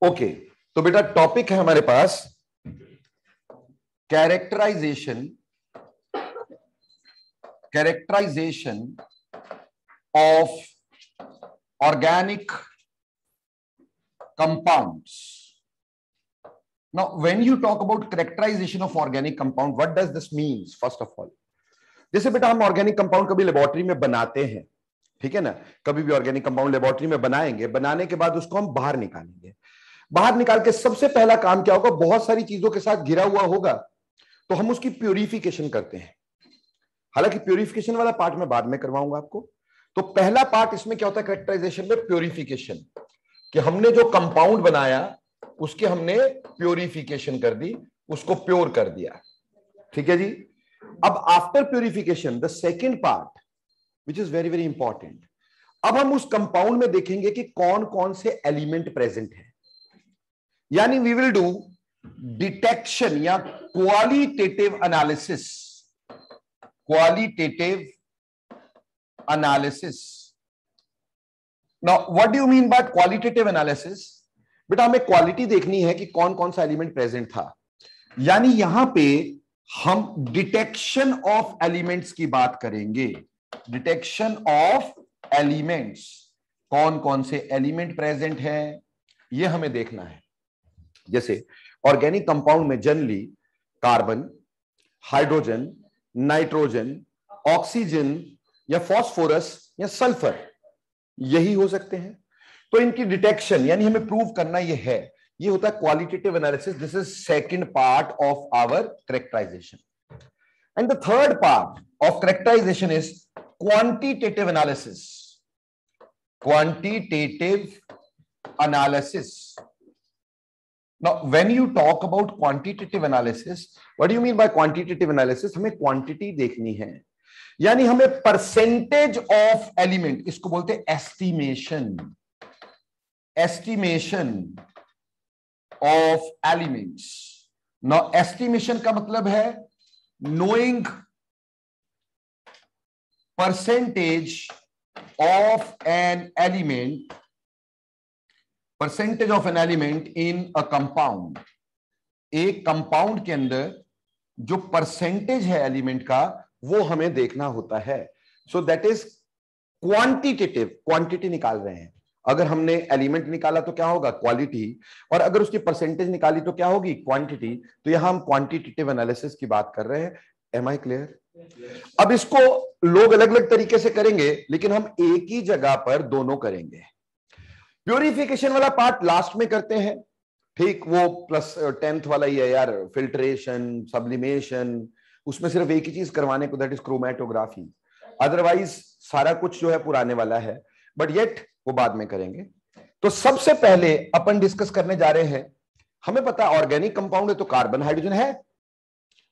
Okay, तो बेटा topic है हमारे पास characterization of organic compounds. Now when you talk about characterization of organic compound, what does this means? First of all, जैसे बेटा हम ऑर्गेनिक कंपाउंड कभी लेबोरेटरी में बनाते हैं, ठीक है ना, कभी भी ऑर्गेनिक कंपाउंड लेबोरेटरी में बनाएंगे, बनाने के बाद उसको हम बाहर निकालेंगे। बाहर निकाल के सबसे पहला काम क्या होगा, बहुत सारी चीजों के साथ घिरा हुआ होगा तो हम उसकी प्यूरिफिकेशन करते हैं। हालांकि प्यूरिफिकेशन वाला पार्ट मैं बाद में करवाऊंगा आपको। तो पहला पार्ट इसमें क्या होता है कैरेक्टराइजेशन में, प्यूरिफिकेशन, कि हमने जो कंपाउंड बनाया उसके हमने प्यूरिफिकेशन कर दी, उसको प्योर कर दिया, ठीक है जी। अब after purification the second part which is very very important, अब हम उस कंपाउंड में देखेंगे कि कौन कौन से एलिमेंट प्रेजेंट है, यानी वी विल डू डिटेक्शन या qualitative analysis. Now, what do you mean by qualitative analysis? बेटा हमें क्वालिटी देखनी है कि कौन कौन सा एलिमेंट प्रेजेंट था, यानी यहां पे हम डिटेक्शन ऑफ एलिमेंट्स की बात करेंगे। डिटेक्शन ऑफ एलिमेंट्स, कौन कौन से एलिमेंट प्रेजेंट है ये हमें देखना है। जैसे ऑर्गेनिक कंपाउंड में generally carbon, hydrogen, nitrogen, oxygen या फास्फोरस या सल्फर, यही हो सकते हैं। तो इनकी डिटेक्शन यानी हमें प्रूव करना ये है, ये होता है qualitative analysis. This is second part of our characterization. And the third part of characterization is quantitative analysis. Quantitative analysis. Now, when you talk about quantitative analysis, what do you mean by quantitative analysis? हमें quantity देखनी है, यानी हमें percentage of element, इसको बोलते हैं estimation, estimation of elements. Now estimation का मतलब है knowing percentage of an element, percentage of an element in a compound. एक कंपाउंड के अंदर जो परसेंटेज है एलिमेंट का वो हमें देखना होता है। So that is quantitative, quantity निकाल रहे हैं। अगर हमने एलिमेंट निकाला तो क्या होगा, क्वालिटी, और अगर उसकी परसेंटेज निकाली तो क्या होगी, क्वांटिटी। तो यहां हम क्वांटिटेटिव एनालिसिस की बात कर रहे हैं। Am I clear? अब इसको लोग अलग अलग तरीके से करेंगे, लेकिन हम एक ही जगह पर दोनों करेंगे। प्यूरिफिकेशन वाला पार्ट लास्ट में करते हैं, ठीक, वो प्लस 10th वाला ही है यार, फिल्ट्रेशन, सब्लिमेशन, उसमें सिर्फ एक ही चीज करवाने को, दैट इज क्रोमेटोग्राफी। अदरवाइज सारा कुछ जो है पुराने वाला है, बट येट वो बाद में करेंगे। तो सबसे पहले अपन डिस्कस करने जा रहे हैं, हमें पता है ऑर्गेनिक कंपाउंड है तो कार्बन हाइड्रोजन है,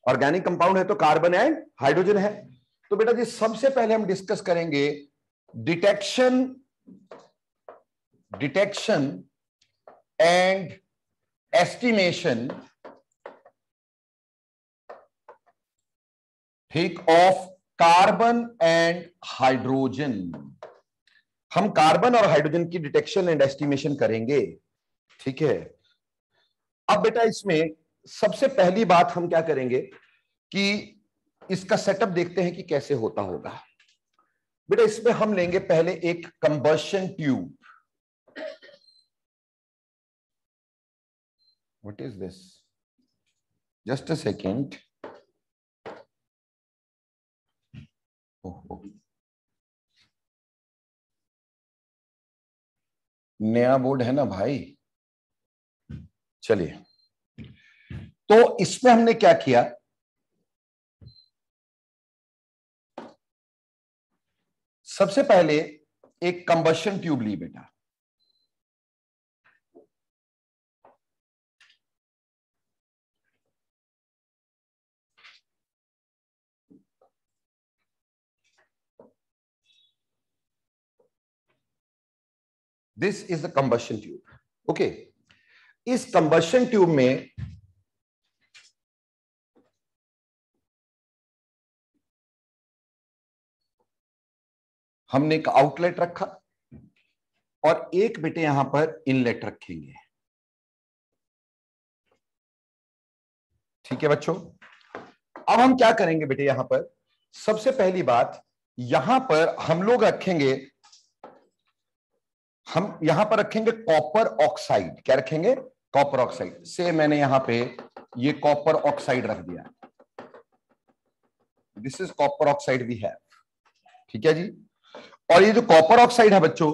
ऑर्गेनिक कंपाउंड है तो कार्बन एंड हाइड्रोजन है। तो बेटा जी सबसे पहले हम डिस्कस करेंगे डिटेक्शन एंड एस्टिमेशन, ठीक, ऑफ कार्बन एंड हाइड्रोजन। हम कार्बन और हाइड्रोजन की डिटेक्शन एंड एस्टिमेशन करेंगे, ठीक है। अब बेटा इसमें सबसे पहली बात हम क्या करेंगे कि इसका सेटअप देखते हैं कि कैसे होता होगा। बेटा इसमें हम लेंगे पहले एक combustion tube. What is this? Just a second. नया बोर्ड है ना भाई। चलिए, तो इसमें हमने क्या किया, सबसे पहले एक कंबशन ट्यूब ली बेटा। This is the combustion tube, okay. इस कंबशन ट्यूब में हमने एक आउटलेट रखा और एक बेटे यहां पर इनलेट रखेंगे। ठीक है बच्चों, अब हम क्या करेंगे बेटे, यहां पर सबसे पहली बात, यहां पर हम लोग रखेंगे, हम यहां पर रखेंगे कॉपर ऑक्साइड। क्या रखेंगे? Copper oxide. से मैंने यहां पे ये कॉपर ऑक्साइड रख दिया, this is copper oxide we have. ठीक है जी। और ये जो कॉपर ऑक्साइड है बच्चों,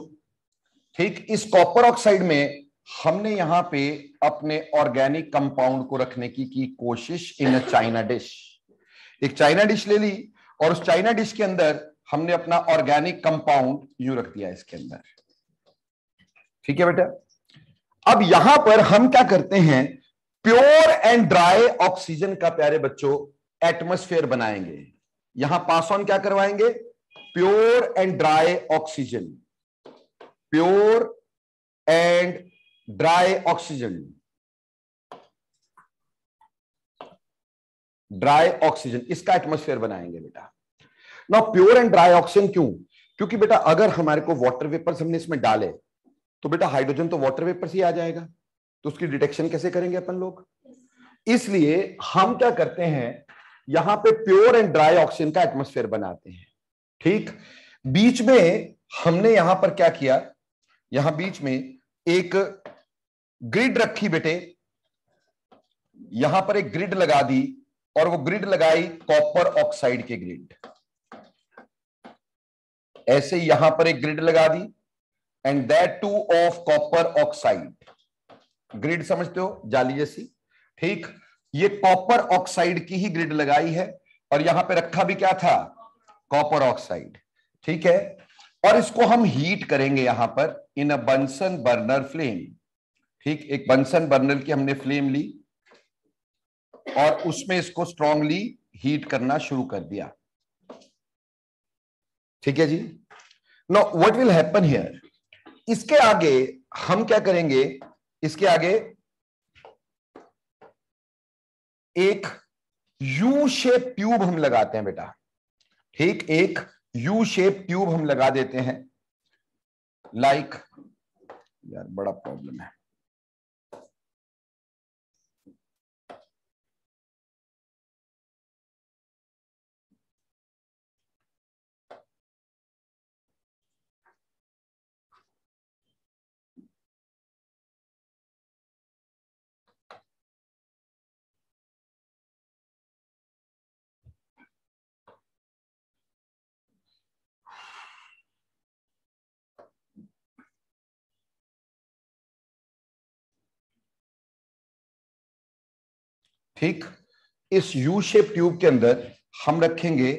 ठीक, इस कॉपर ऑक्साइड में हमने यहां पे अपने ऑर्गेनिक कंपाउंड को रखने की कोशिश इन अ चाइना डिश। एक चाइना डिश ले ली और उस चाइना डिश के अंदर हमने अपना ऑर्गेनिक कंपाउंड यूं रख दिया इसके अंदर। ठीक है बेटा। अब यहां पर हम क्या करते हैं, प्योर एंड ड्राई ऑक्सीजन का प्यारे बच्चों एटमॉस्फेयर बनाएंगे। यहां पास ऑन क्या करवाएंगे? Pure and dry oxygen, pure and dry oxygen, dry oxygen, इसका एटमॉस्फेयर बनाएंगे बेटा। ना प्योर एंड ड्राई ऑक्सीजन क्यों? क्योंकि बेटा अगर हमारे को वाटर वेपर्स हमने इसमें डाले तो बेटा हाइड्रोजन तो वाटर वेपर से ही आ जाएगा, तो उसकी डिटेक्शन कैसे करेंगे अपन लोग? इसलिए हम क्या करते हैं, यहां पे प्योर एंड ड्राई ऑक्सीजन का एटमॉस्फेयर बनाते हैं। ठीक, बीच में हमने यहां पर क्या किया, यहां बीच में एक ग्रिड रखी बेटे, यहां पर एक ग्रिड लगा दी और वो ग्रिड लगाई कॉपर ऑक्साइड के ग्रिड। ऐसे यहां पर एक ग्रिड लगा दी and that to of copper oxide. Grid समझते हो, जाली जैसी। ठीक, ये कॉपर ऑक्साइड की ही ग्रिड लगाई है और यहां पे रखा भी क्या था? Copper oxide. ठीक है, और इसको हम हीट करेंगे यहां पर इन अ बंसन बर्नर फ्लेम। ठीक, एक बंसन बर्नर की हमने फ्लेम ली और उसमें इसको स्ट्रांगली हीट करना शुरू कर दिया। ठीक है जी। Now what will happen here, इसके आगे हम क्या करेंगे, इसके आगे एक यू शेप ट्यूब हम लगाते हैं बेटा। ठीक, एक यू शेप ट्यूब हम लगा देते हैं, लाइक, यार बड़ा प्रॉब्लम है। ठीक, इस यू शेप ट्यूब के अंदर हम रखेंगे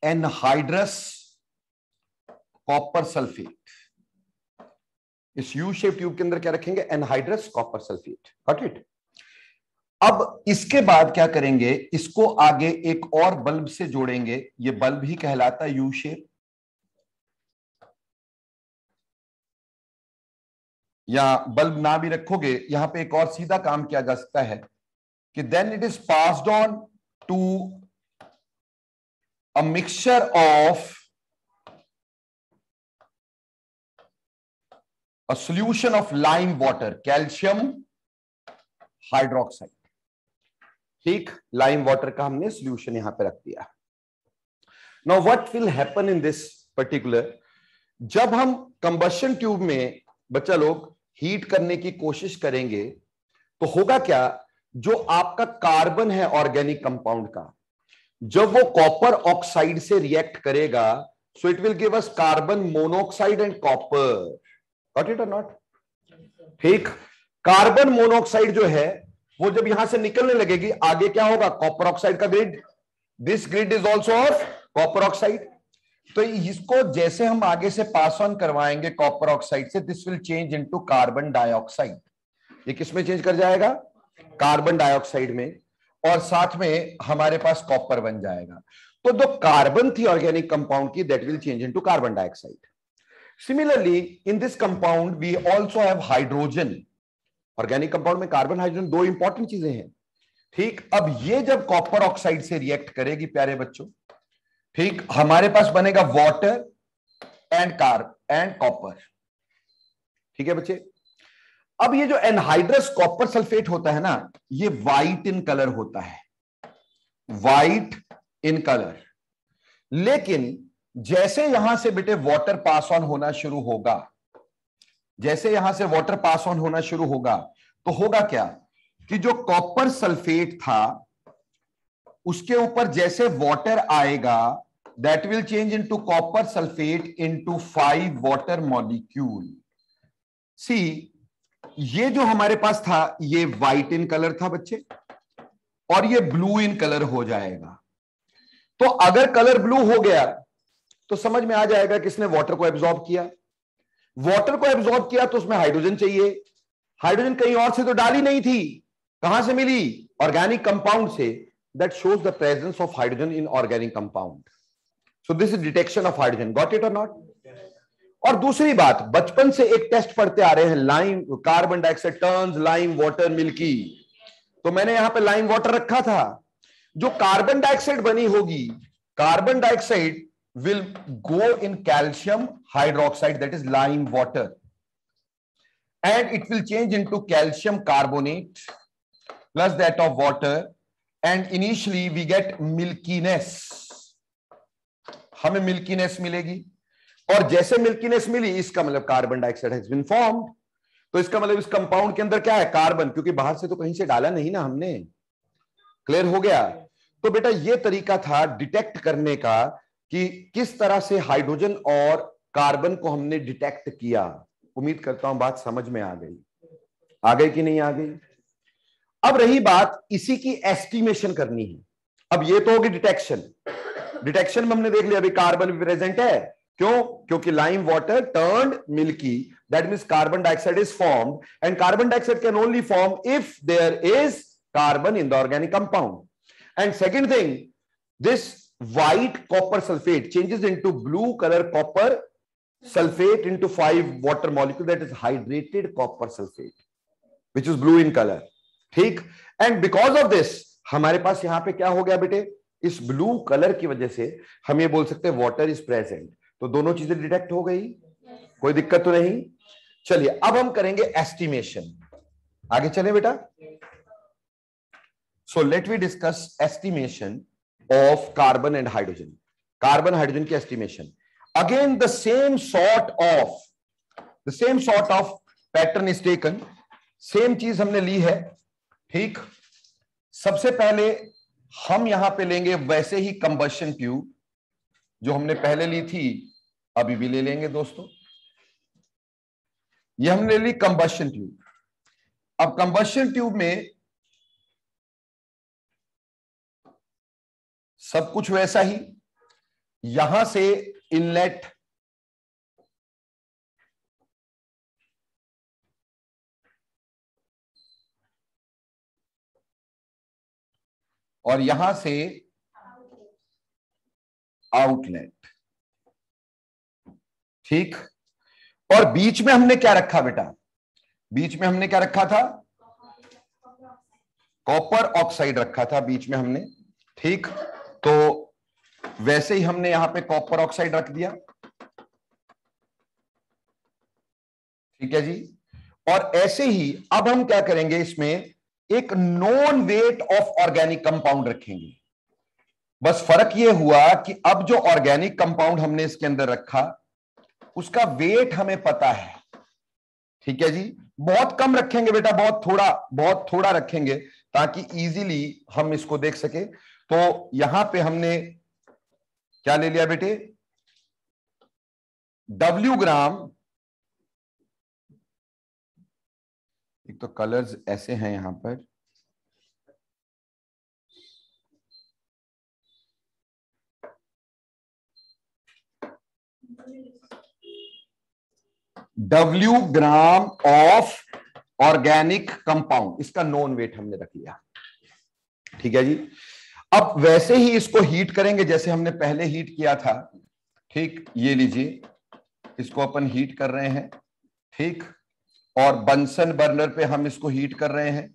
एनहाइड्रस कॉपर सल्फेट। इस यू शेप ट्यूब के अंदर क्या रखेंगे? Anhydrous copper sulphate. Got it. अब इसके बाद क्या करेंगे, इसको आगे एक और बल्ब से जोड़ेंगे, ये बल्ब ही कहलाता है यू शेप, या बल्ब ना भी रखोगे यहां पे एक और सीधा काम किया जा सकता है कि then it is passed on to a mixture of a solution of lime water, calcium hydroxide। ठीक, लाइम वाटर का हमने सॉल्यूशन यहां पे रख दिया। Now what will happen in this particular, जब हम कंबशन ट्यूब में बच्चा लोग हीट करने की कोशिश करेंगे तो होगा क्या, जो आपका कार्बन है ऑर्गेनिक कंपाउंड का, जब वो कॉपर ऑक्साइड से रिएक्ट करेगा, so it will give us carbon monoxide and copper. Got it और नॉट? ठीक, कार्बन मोनोऑक्साइड जो है वो जब यहां से निकलने लगेगी, आगे क्या होगा? कॉपर ऑक्साइड का grid, this grid is also of copper oxide. तो इसको जैसे हम आगे से पास ऑन करवाएंगे कॉपर ऑक्साइड से, this will change into carbon dioxide. ये किसमें चेंज कर जाएगा? कार्बन डाइऑक्साइड में, और साथ में हमारे पास कॉपर बन जाएगा। तो जो कार्बन थी ऑर्गेनिक कंपाउंड की, that will change into carbon dioxide. Similarly, in this compound we also have hydrogen। Organic compound में कार्बन हाइड्रोजन दो इंपॉर्टेंट चीजें हैं। ठीक, अब ये जब कॉपर ऑक्साइड से रिएक्ट करेगी प्यारे बच्चों, ठीक, हमारे पास बनेगा वाटर एंड कॉपर। ठीक है बच्चे। अब ये जो एनहाइड्रस कॉपर सल्फेट होता है ना, ये व्हाइट इन कलर होता है। White in colour. लेकिन जैसे यहां से बेटे वाटर पास ऑन होना शुरू होगा, जैसे यहां से वाटर पास ऑन होना शुरू होगा, तो होगा क्या कि जो कॉपर सल्फेट था उसके ऊपर जैसे वाटर आएगा, that will change into copper sulphate into 5 water molecule. See, ये जो हमारे पास था ये व्हाइट इन कलर था बच्चे, और ये ब्लू इन कलर हो जाएगा। तो अगर कलर ब्लू हो गया तो समझ में आ जाएगा किसने वाटर को एब्जॉर्ब किया। वाटर को एब्जॉर्ब किया तो उसमें हाइड्रोजन चाहिए, हाइड्रोजन कहीं और से तो डाली नहीं थी, कहां से मिली? ऑर्गेनिक कंपाउंड से। That shows the presence of hydrogen in organic compound. So this is detection of hydrogen. Got it और नॉट? और दूसरी बात, बचपन से एक टेस्ट पढ़ते आ रहे हैं, lime carbon dioxide turns lime water milky. तो मैंने यहां पे लाइम वाटर रखा था। जो कार्बन डाइऑक्साइड बनी होगी, carbon dioxide will go in calcium hydroxide, that is lime water, and it will change into calcium carbonate plus that of water, and initially we get milkiness, हमें milkiness मिलेगी। और जैसे milkiness मिली, इसका मतलब carbon dioxide has been formed. तो इसका मतलब इस कंपाउंड के अंदर क्या है? कार्बन, क्योंकि बाहर से तो कहीं से डाला नहीं ना हमने। क्लियर हो गया? तो बेटा ये तरीका था डिटेक्ट करने का कि किस तरह से हाइड्रोजन और कार्बन को हमने डिटेक्ट किया। उम्मीद करता हूं बात समझ में आ गई। आ गई कि नहीं आ गई? अब रही बात इसी की एस्टिमेशन करनी है। अब ये तो होगी डिटेक्शन। डिटेक्शन में हमने देख लिया अभी कार्बन भी प्रेजेंट है। क्यों? क्योंकि lime water turned milky, that means carbon dioxide is formed, and carbon dioxide can only form if there is carbon in the organic compound. And second thing, this white copper sulfate changes into blue color copper sulfate into 5 water molecule, that is hydrated copper sulfate, which is blue in color. ठीक? and because of this हमारे पास यहां पे क्या हो गया बेटे? इस blue colour की वजह से हम ये बोल सकते हैं वाटर इज प्रेजेंट। तो दोनों चीजें डिटेक्ट हो गई, कोई दिक्कत तो नहीं। चलिए अब हम करेंगे एस्टिमेशन। आगे चले बेटा। So let we discuss estimation of carbon and hydrogen, carbon hydrogen की estimation। again the same sort of pattern is taken, same चीज हमने ली है। ठीक? सबसे पहले हम यहां पे लेंगे वैसे ही कंबशन ट्यूब जो हमने पहले ली थी, अभी भी ले लेंगे दोस्तों। ये हमने ली कंबशन ट्यूब। अब कंबशन ट्यूब में सब कुछ वैसा ही, यहां से इनलेट, और यहां से आउटलेट। ठीक? और बीच में हमने क्या रखा बेटा? बीच में हमने क्या रखा था? कॉपर ऑक्साइड रखा था बीच में हमने। ठीक? तो वैसे ही हमने यहां पे कॉपर ऑक्साइड रख दिया। ठीक है जी? और ऐसे ही अब हम क्या करेंगे, इसमें एक non wait of organic compound रखेंगे। बस फर्क यह हुआ कि अब जो ऑर्गेनिक कंपाउंड हमने इसके अंदर रखा उसका वेट हमें पता है। ठीक है जी? बहुत कम रखेंगे बेटा, बहुत थोड़ा रखेंगे ताकि इजीली हम इसको देख सके। तो यहां पे हमने क्या ले लिया बेटे? W ग्राम, एक तो कलर्स ऐसे हैं यहां पर, W gram of organic compound, इसका नॉन वेट हमने रख लिया। ठीक है जी? अब वैसे ही इसको हीट करेंगे जैसे हमने पहले हीट किया था। ठीक? ये लीजिए, इसको अपन हीट कर रहे हैं। ठीक? और बंसन बर्नर पे हम इसको हीट कर रहे हैं।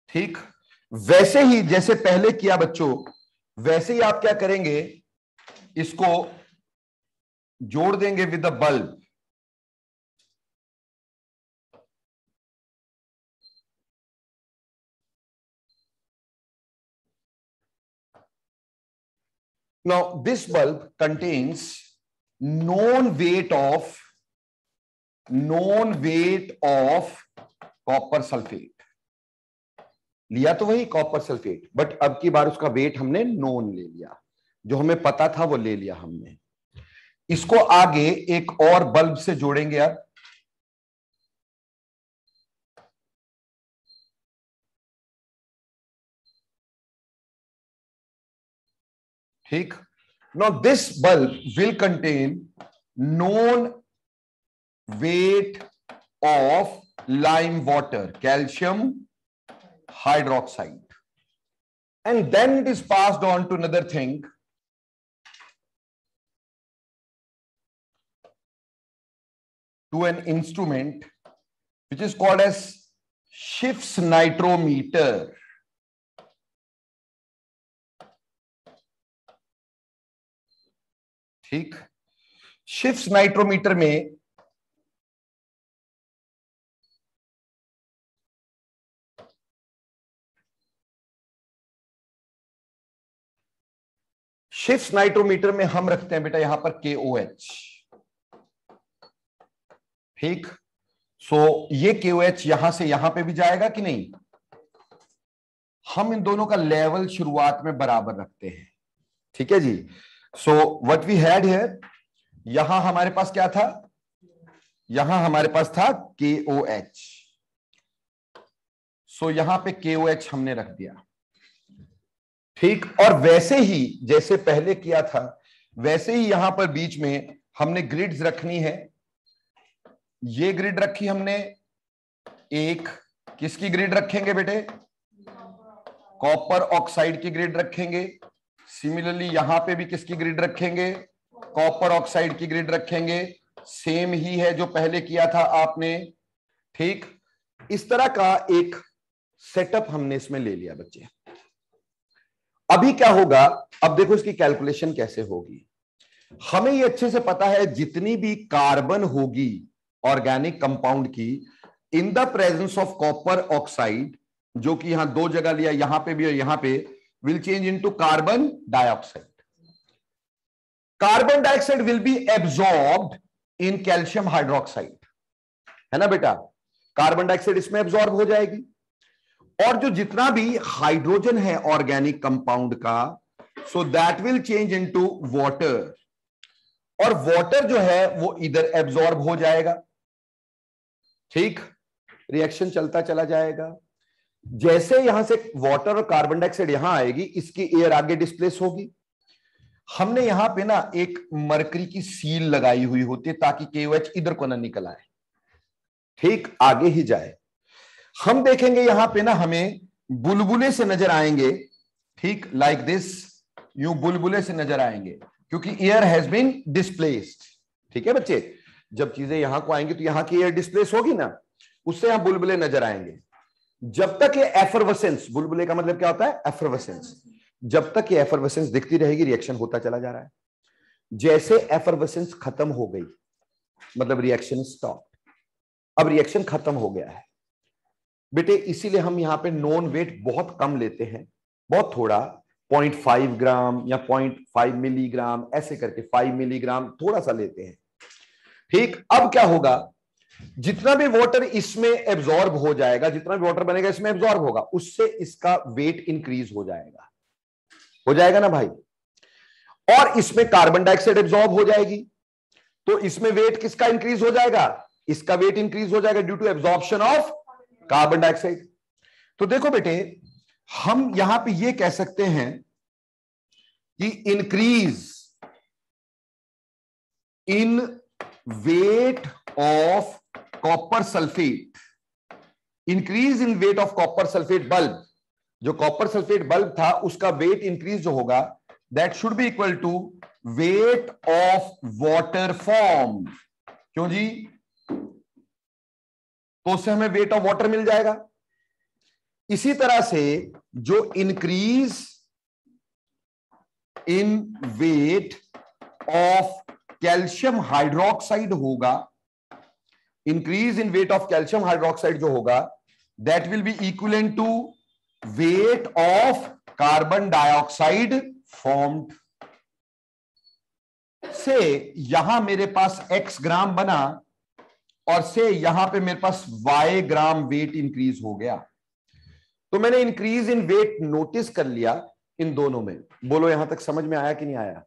ठीक? वैसे ही जैसे पहले किया बच्चों, वैसे ही आप क्या करेंगे, इसको जोड़ देंगे with the bulb. Now this bulb contains known weight of copper sulphate. लिया तो वही कॉपर सल्फेट, बट अब की बार उसका वेट हमने नोन ले लिया, जो हमें पता था वो ले लिया हमने. इसको आगे एक और बल्ब से जोड़ेंगे. अब ठीक. Now this bulb will contain known weight of lime water, calcium hydroxide, and then it is passed on to another thing, to an instrument which is called as Schiff's nitrometer. ठीक. Schiff's नाइट्रोमीटर में Schiff's नाइट्रोमीटर में हम रखते हैं बेटा यहां पर KOH. ठीक. सो ये KOH यहां से यहां पे भी जाएगा कि नहीं? हम इन दोनों का लेवल शुरुआत में बराबर रखते हैं. ठीक है जी. So what we had here, यहां हमारे पास क्या था? यहां हमारे पास था KOH. सो यहां पे KOH हमने रख दिया. ठीक. और वैसे ही जैसे पहले किया था वैसे ही यहां पर बीच में हमने ग्रिड्स रखनी है. ये ग्रिड रखी हमने. एक किसकी ग्रिड रखेंगे बेटे? कॉपर ऑक्साइड की ग्रिड रखेंगे. सिमिलरली यहां पे भी किसकी ग्रिड रखेंगे? कॉपर ऑक्साइड की ग्रिड रखेंगे. सेम ही है जो पहले किया था आपने. ठीक. इस तरह का एक सेटअप हमने इसमें ले लिया बच्चे. अभी क्या होगा? अब देखो इसकी कैलकुलेशन कैसे होगी. हमें ये अच्छे से पता है जितनी भी कार्बन होगी ऑर्गेनिक कंपाउंड की in the presence of copper oxide, जो कि यहां दो जगह लिया, यहां पे भी और यहां पे, will change into carbon dioxide. Carbon dioxide will be absorbed in calcium hydroxide. है ना बेटा? कार्बन डाइऑक्साइड इसमें एब्जॉर्ब हो जाएगी. और जो जितना भी हाइड्रोजन है ऑर्गेनिक कंपाउंड का, so that will change into water. और वाटर जो है वो इधर एब्जॉर्ब हो जाएगा. ठीक. रिएक्शन चलता चला जाएगा. जैसे यहां से वाटर और कार्बन डाइऑक्साइड यहां आएगी, इसकी एयर आगे डिस्प्लेस होगी. हमने यहां पे ना एक मरकरी की सील लगाई हुई होती है ताकि KOH इधर को ना निकल आए. ठीक. आगे ही जाए. हम देखेंगे यहां पे ना हमें बुलबुले से नजर आएंगे. ठीक. लाइक दिस, यूं बुलबुले से नजर आएंगे क्योंकि एयर हैज बीन डिस्प्लेस्ड. ठीक है बच्चे? जब चीजें यहां को आएंगी तो यहां की एयर डिस्प्लेस होगी ना, उससे यहां बुलबुले नजर आएंगे. जब तक ये एफरवेसेंस, बुलबुले का मतलब क्या होता है? एफरवेसेंस. जब तक ये एफरवेसेंस दिखती रहेगी रिएक्शन होता चला जा रहा है. जैसे एफरवेसेंस खत्म हो गई मतलब रिएक्शन स्टॉप. अब रिएक्शन खत्म हो गया है बेटे. इसीलिए हम यहां पे नॉन वेट बहुत कम लेते हैं, बहुत थोड़ा, 0.5 ग्राम या 0.5 मिलीग्राम, ऐसे करके 5 मिलीग्राम थोड़ा सा लेते हैं. ठीक. अब क्या होगा? जितना भी वाटर इसमें एब्जॉर्ब हो जाएगा, जितना भी वाटर बनेगा इसमें एब्जॉर्ब होगा, उससे इसका वेट इंक्रीज हो जाएगा. हो जाएगा ना भाई? और इसमें कार्बन डाइऑक्साइड एब्जॉर्ब हो जाएगी तो इसमें वेट किसका इंक्रीज हो जाएगा? इसका वेट इंक्रीज हो जाएगा due to absorption of carbon dioxide. तो देखो बेटे, हम यहां पे ये कह सकते हैं कि increase in weight of copper sulphate, increase in weight of copper sulphate bulb, जो कॉपर सल्फेट बल्ब था उसका वेट इंक्रीज जो होगा that should be equal to weight of water form. क्यों जी? तो उससे हमें वेट ऑफ वाटर मिल जाएगा. इसी तरह से जो increase in weight of calcium hydroxide होगा, increase in weight of calcium hydroxide जो होगा that will be equivalent to weight of carbon dioxide formed. से यहां मेरे पास x ग्राम बना और से यहां पे मेरे पास y ग्राम वेट इंक्रीज हो गया, तो मैंने इंक्रीज इन वेट नोटिस कर लिया इन दोनों में। बोलो यहां तक समझ में आया कि नहीं आया?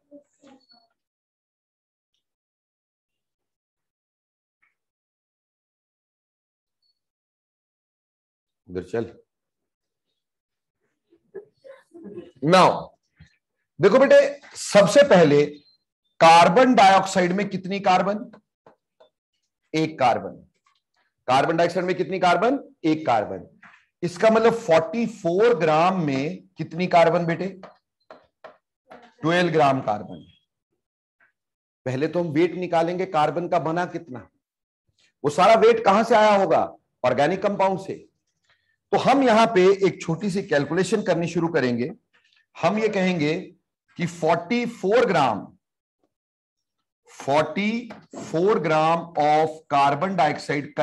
उधर चल। नाउ देखो बेटे, सबसे पहले कार्बन डाइऑक्साइड में कितनी कार्बन? एक कार्बन। कार्बन डाइऑक्साइड में कितनी कार्बन? एक कार्बन। इसका मतलब 44 ग्राम में कितनी कार्बन बेटे? 12 ग्राम कार्बन। पहले तो हम वेट निकालेंगे कार्बन का बना कितना। वो सारा वेट कहां से आया होगा? ऑर्गेनिक कंपाउंड से। तो हम यहां पे एक छोटी सी कैलकुलेशन करनी शुरू करेंगे। हम ये कहेंगे कि 44 gram of carbon dioxide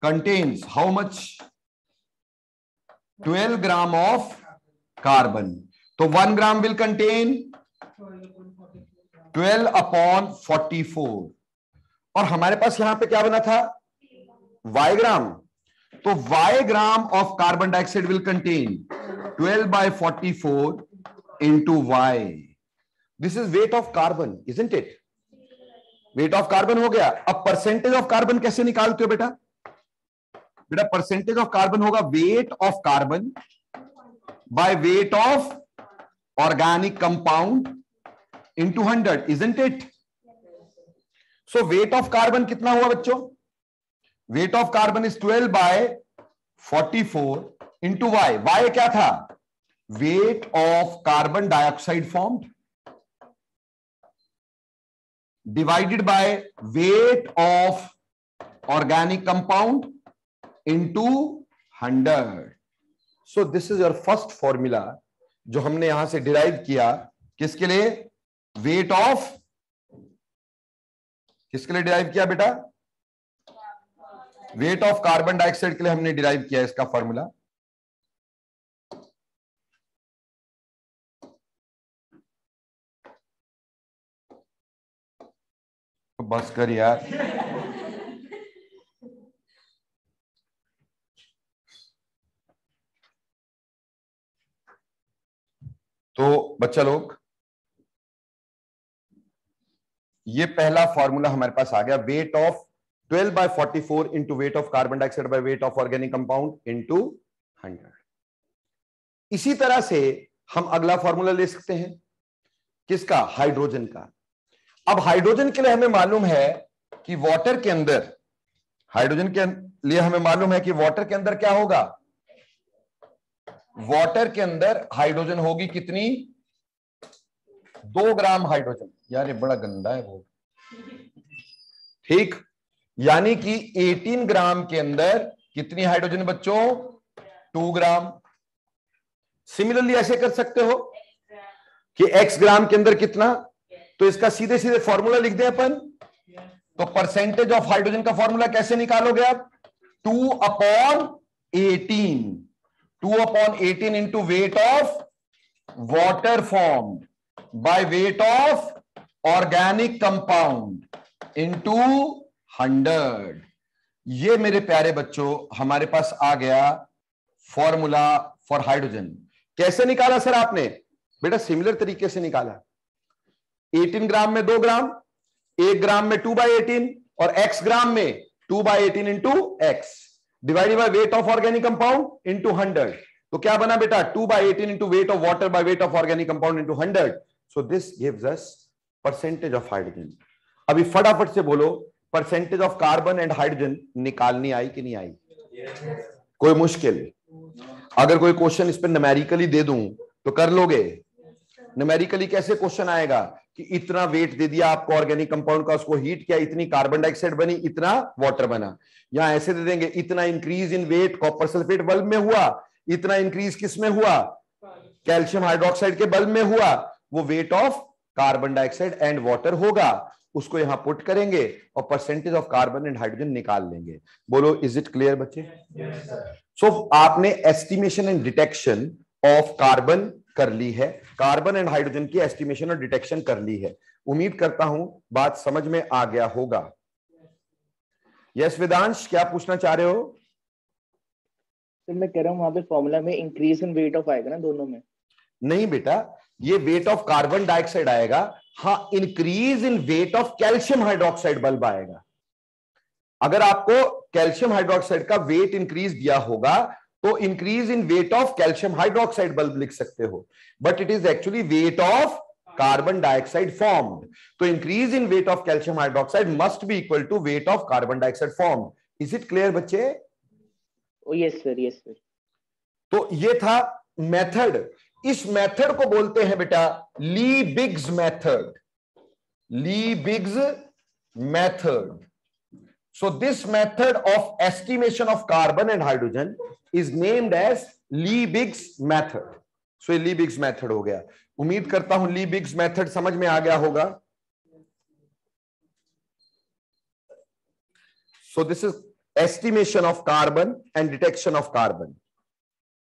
contains how much? 12 gram of carbon. तो 1 ग्राम विल कंटेन 12 अपॉन 44, और हमारे पास यहां पे क्या बना था? y ग्राम। तो y gram of carbon dioxide will contain 12 by 44 into y. This is weight of carbon, isn't it? Wait of carbon हो गया। अब परसेंटेज ऑफ कार्बन कैसे निकालते हो बेटा? बेटा परसेंटेज ऑफ कार्बन होगा weight of carbon by weight of organic compound into 100, isn't it? So weight of carbon कितना हुआ बच्चों? Weight of carbon is 12 by 44 into y. Y क्या था? Weight of carbon dioxide formed divided by weight of organic compound into 100। So this is your first formula जो हमने यहां से derive किया। किसके लिए? वेट ऑफ, किसके लिए डिराइव किया बेटा? वेट ऑफ कार्बन डाइऑक्साइड के लिए हमने डिराइव किया इसका फॉर्मूला। तो बस कर यार। तो बच्चा लोग, ये पहला फॉर्मूला हमारे पास आ गया, weight of 12 by 44 into weight of carbon dioxide bye weight of organic compound into 100। इसी तरह से हम अगला फॉर्मूला ले सकते हैं, किसका? हाइड्रोजन का। अब हाइड्रोजन के लिए हमें मालूम है कि वाटर के अंदर, हाइड्रोजन के लिए हमें मालूम है कि वाटर के अंदर क्या होगा? वाटर के अंदर हाइड्रोजन होगी कितनी? 2 ग्राम हाइड्रोजन। यार ये बड़ा गंदा है वो, ठीक। यानी कि 18 ग्राम के अंदर कितनी हाइड्रोजन बच्चों? 2 ग्राम। सिमिलरली ऐसे कर सकते हो कि x ग्राम के अंदर कितना, तो इसका सीधे सीधे फॉर्मूला लिख दें अपन। तो परसेंटेज ऑफ हाइड्रोजन का फॉर्मूला कैसे निकालोगे आप? 2 upon 18, 2 upon 18 into weight of water form by weight of organic compound into 100। ये मेरे प्यारे बच्चों हमारे पास आ गया फॉर्मूला फॉर हाइड्रोजन। कैसे निकाला सर आपने? बेटा सिमिलर तरीके से निकाला। 18 ग्राम में 2 ग्राम, 1 ग्राम में 2 by 18 और x ग्राम में 2 by 18 into x divided by weight of organic compound into 100। तो क्या बना बेटा? 2 by 18 into weight of water bye weight of organic compound into 100। So this gives us percentage of hydrogen. अभी फटाफट से बोलो, percentage of carbon and hydrogen निकालनी आई कि नहीं आई? कोई मुश्किल? अगर कोई क्वेश्चन इस पर न्यूमेरिकली दे दूं तो कर लोगे? न्यूमेरिकली कैसे क्वेश्चन आएगा कि इतना वेट दे दिया आपको ऑर्गेनिक कंपाउंड का, उसको हीट किया, इतनी कार्बन डाइऑक्साइड बनी, इतना वाटर बना। यहां ऐसे दे देंगे इतना increase in weight copper sulphate bulb में हुआ, इतना इंक्रीज किस में हुआ? कैल्शियम हाइड्रोक्साइड के बल्ब में हुआ। वो wait of carbon dioxide and water होगा, उसको यहां पुट करेंगे और percentage of carbon and hydrogen निकाल लेंगे। बोलो इज इट क्लियर बच्चे? सो आपने estimation and detection of carbon कर ली है, कार्बन एंड हाइड्रोजन की एस्टिमेशन और डिटेक्शन कर ली है। उम्मीद करता हूं बात समझ में आ गया होगा। यस वेदांश, क्या पूछना चाह रहे हो? तो मैं कह रहा हूँ वहां पे फॉर्मूला में इंक्रीज इन वेट ऑफ आएगा ना दोनों में? नहीं बेटा, ये वेट ऑफ कार्बन डाइऑक्साइड आएगा। हाँ, increase in weight of calcium hydroxide bulb आएगा। अगर आपको कैल्शियम हाइड्रोक्साइड का वेट इंक्रीज दिया होगा तो increase in weight of calcium hydroxide bulb लिख सकते हो, but it is actually weight of carbon dioxide formed. तो increase in weight of calcium hydroxide must be equal to weight of carbon dioxide formed. Is it clear बच्चे? Yes sir, yes sir. तो ये था method. इस method को बोलते हैं बेटा Liebig's method. Liebig's method. So this method of estimation of carbon and hydrogen is named as Liebig's method. So ये Liebig's method हो गया। उम्मीद करता हूं Liebig's method समझ में आ गया होगा। So this is estimation of carbon and detection of carbon.